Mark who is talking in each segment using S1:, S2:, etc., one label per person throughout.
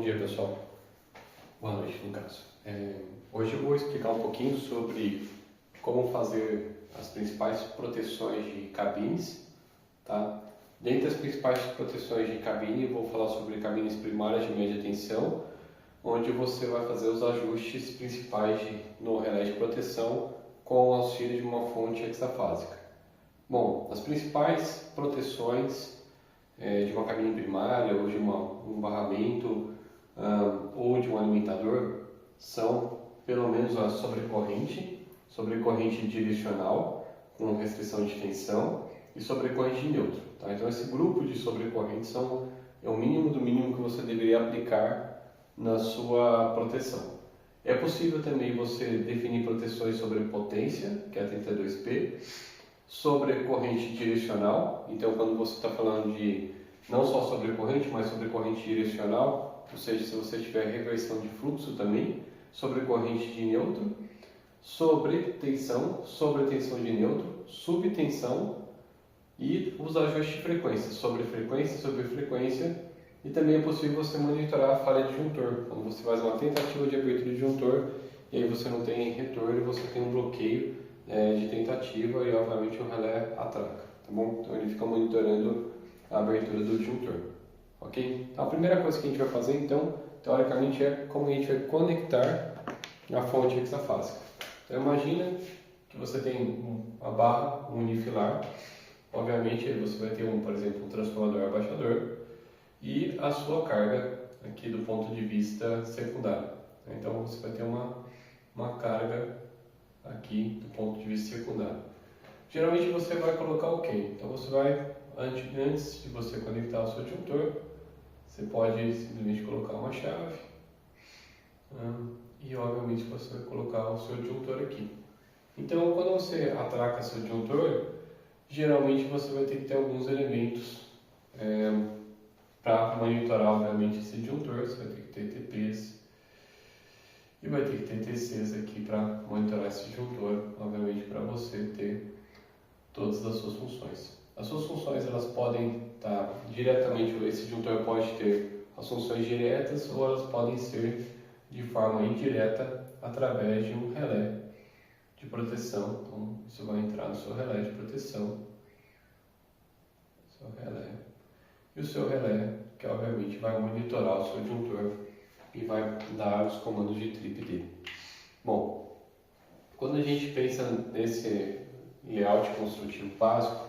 S1: Bom dia, pessoal. Boa noite, no caso. Hoje eu vou explicar um pouquinho sobre como fazer as principais proteções de cabines, tá? Dentre as principais proteções de cabine, eu vou falar sobre cabines primárias de média tensão, onde você vai fazer os ajustes principais no relé de proteção com o auxílio de uma fonte hexafásica. Bom, as principais proteções de uma cabine primária ou de um barramento ou de um alimentador são pelo menos a sobrecorrente direcional com restrição de tensão e sobrecorrente de neutro. Tá? Então esse grupo de sobrecorrentes é o mínimo do mínimo que você deveria aplicar na sua proteção. É possível também você definir proteções sobre potência, que é a 32P, sobre corrente direcional. Então quando você está falando de não só sobre corrente, mas sobre corrente direcional, ou seja, se você tiver reversão de fluxo também, sobre corrente de neutro, sobre tensão de neutro, subtensão e os ajustes de frequência, sobre frequência, e também é possível você monitorar a falha de disjuntor, quando você faz uma tentativa de abertura de disjuntor e aí você não tem retorno, você tem um bloqueio de tentativa e obviamente o relé atraca, tá bom? Então ele fica monitorando a abertura do disjuntor, ok? Então a primeira coisa que a gente vai fazer então, teoricamente, é como a gente vai conectar a fonte hexafásica. Então imagina que você tem uma barra unifilar, obviamente aí você vai ter por exemplo, um transformador abaixador e a sua carga aqui do ponto de vista secundário. Então você vai ter uma carga aqui do ponto de vista secundário. Geralmente você vai colocar o quê? Então você vai, antes de você conectar o seu disjuntor, você pode simplesmente colocar uma chave e obviamente você vai colocar o seu disjuntor aqui. Então quando você atraca seu disjuntor, geralmente você vai ter que ter alguns elementos para monitorar obviamente esse disjuntor. Você vai ter que ter TPs e vai ter que ter TCs aqui para monitorar esse disjuntor, obviamente para você ter todas as suas funções. As suas funções elas podem estar diretamente, esse disjuntor pode ter as funções diretas ou elas podem ser de forma indireta através de um relé de proteção. Então isso vai entrar no seu relé de proteção, e o seu relé que obviamente vai monitorar o seu disjuntor e vai dar os comandos de trip dele. Bom, quando a gente pensa nesse layout construtivo básico,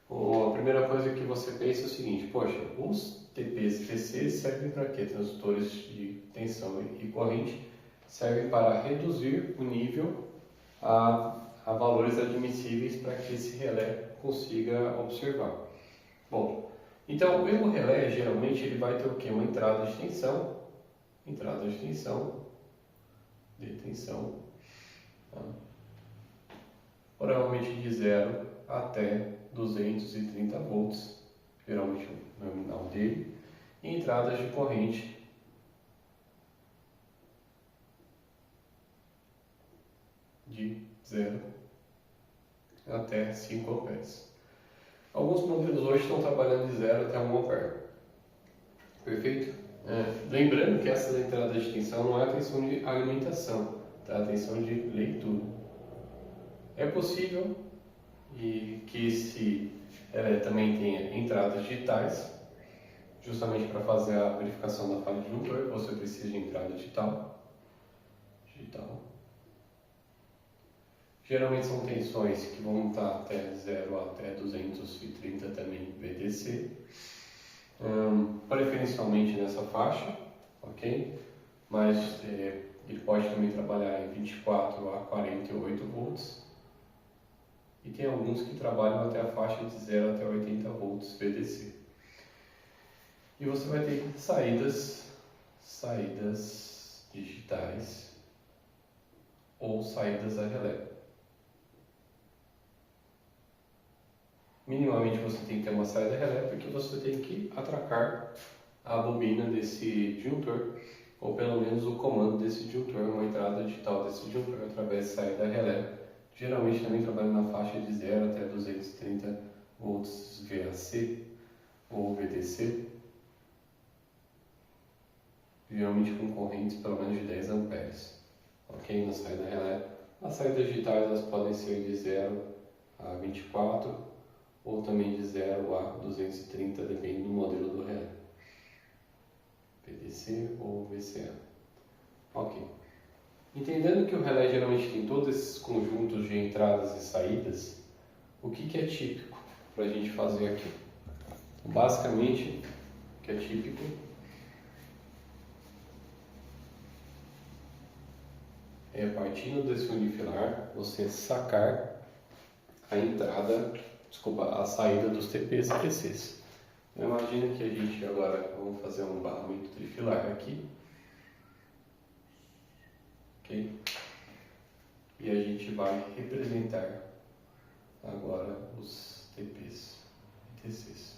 S1: a primeira coisa que você pensa é o seguinte: poxa, os TPs e TCs servem para quê? Transdutores de tensão e corrente servem para reduzir o nível a valores admissíveis para que esse relé consiga observar. Bom, então o erro relé geralmente ele vai ter o quê? Uma entrada de tensão, de tensão, tá? Provavelmente de 0 até 230 volts, geralmente o nominal dele, e entradas de corrente de 0 até 5 amperes. Alguns modelos hoje estão trabalhando de 0 até 1 ampere. Perfeito? Lembrando que essas entradas de tensão não é a tensão de alimentação, tá? A tensão de leitura. É possível que esse também tenha entradas digitais, justamente para fazer a verificação da falha de disjuntor, você precisa de entrada digital. Geralmente são tensões que vão estar até 0 até 230 também VDC, preferencialmente nessa faixa, ok? Mas ele pode também trabalhar em 24 a 48 volts. E tem alguns que trabalham até a faixa de 0 até 80 volts VDC. E você vai ter saídas digitais ou saídas a relé. Minimamente você tem que ter uma saída relé porque você tem que atracar a bobina desse disjuntor, ou pelo menos o comando desse disjuntor, uma entrada digital desse disjuntor através de saída relé. Geralmente também trabalho na faixa de 0 até 230 volts VAC ou VDC. geralmente com correntes pelo menos de 10 amperes. Ok? Na saída relé. As saídas digitais elas podem ser de 0 a 24 ou também de 0 a 230, depende do modelo do relé. PDC ou VCA. Ok. Entendendo que o relé geralmente tem todos esses conjuntos de entradas e saídas, o que é típico para a gente fazer aqui? Basicamente, o que é típico é, partindo desse unifilar, você sacar a entrada, a saída dos TPs e TCs. Então, imagina que a gente agora vamos fazer um barramento trifilar aqui, ok? E a gente vai representar agora os TPs e TCs.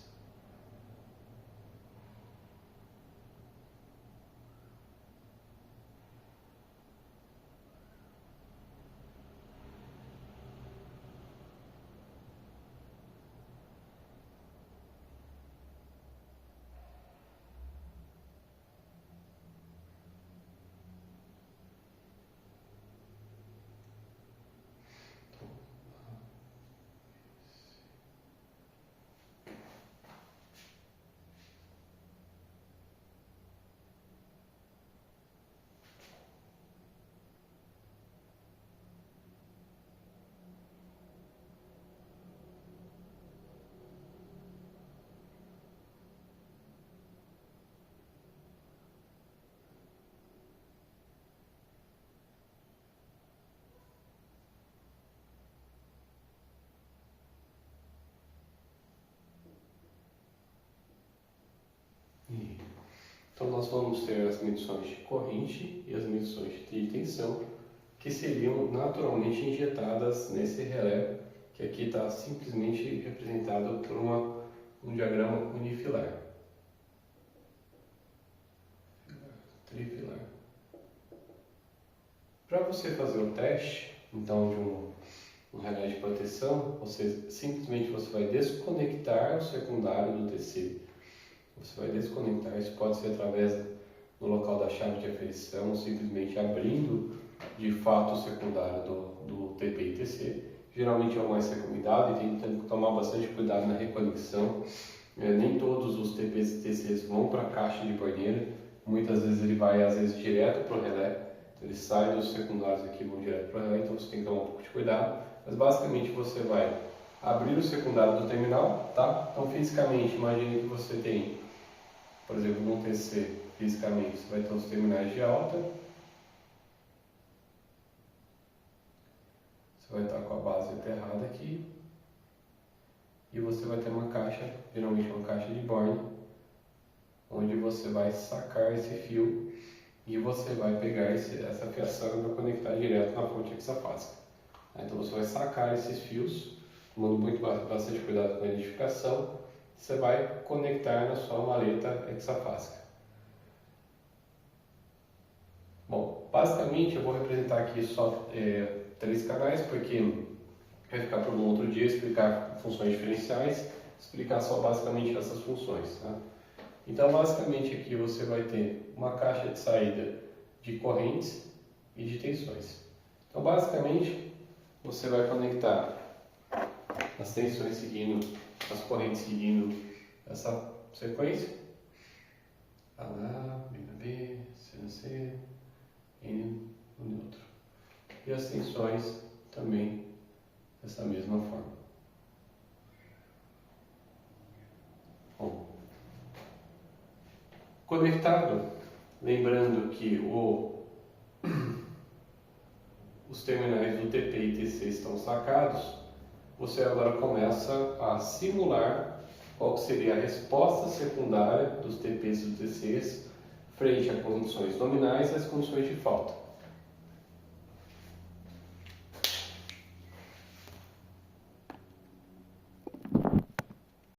S1: Então nós vamos ter as medições de corrente e as medições de tensão, que seriam naturalmente injetadas nesse relé, que aqui está simplesmente representado por um diagrama unifilar. Trifilar. Para você fazer o teste, então, de um relé de proteção, simplesmente vai desconectar o secundário do TC. Você vai desconectar, isso pode ser através do local da chave de aferição, simplesmente abrindo de fato o secundário do TP e TC. Geralmente é o mais recomendado e tem que tomar bastante cuidado na reconexão. Nem todos os TPs e TCs vão para a caixa de banheira, muitas vezes ele vai direto para o relé, então ele sai dos secundários aqui e vão direto para o relé, então você tem que tomar um pouco de cuidado. Mas basicamente você vai abrir o secundário do terminal, tá? Então fisicamente, imagine que você tem, por exemplo, no TC, fisicamente, você vai ter os terminais de alta. Você vai estar com a base aterrada aqui. E você vai ter uma caixa, geralmente uma caixa de Borne, onde você vai sacar esse fio e você vai pegar essa fiação e vai conectar direto na fonte hexafásica. Então você vai sacar esses fios, tomando bastante cuidado com a identificação. Você vai conectar na sua maleta hexafásica. Bom, basicamente eu vou representar aqui só 3 canais, porque vai ficar para um outro dia explicar funções diferenciais, explicar só basicamente essas funções. Tá? Então, basicamente aqui você vai ter uma caixa de saída de correntes e de tensões. Então, basicamente, você vai conectar as tensões seguindo, as correntes seguindo essa sequência. A, B na B, C na C, N no neutro. E as tensões também dessa mesma forma. Bom, conectado, lembrando que os terminais do TP e TC estão sacados, você agora começa a simular qual seria a resposta secundária dos TPs e dos TCs frente a condições nominais e as condições de falta.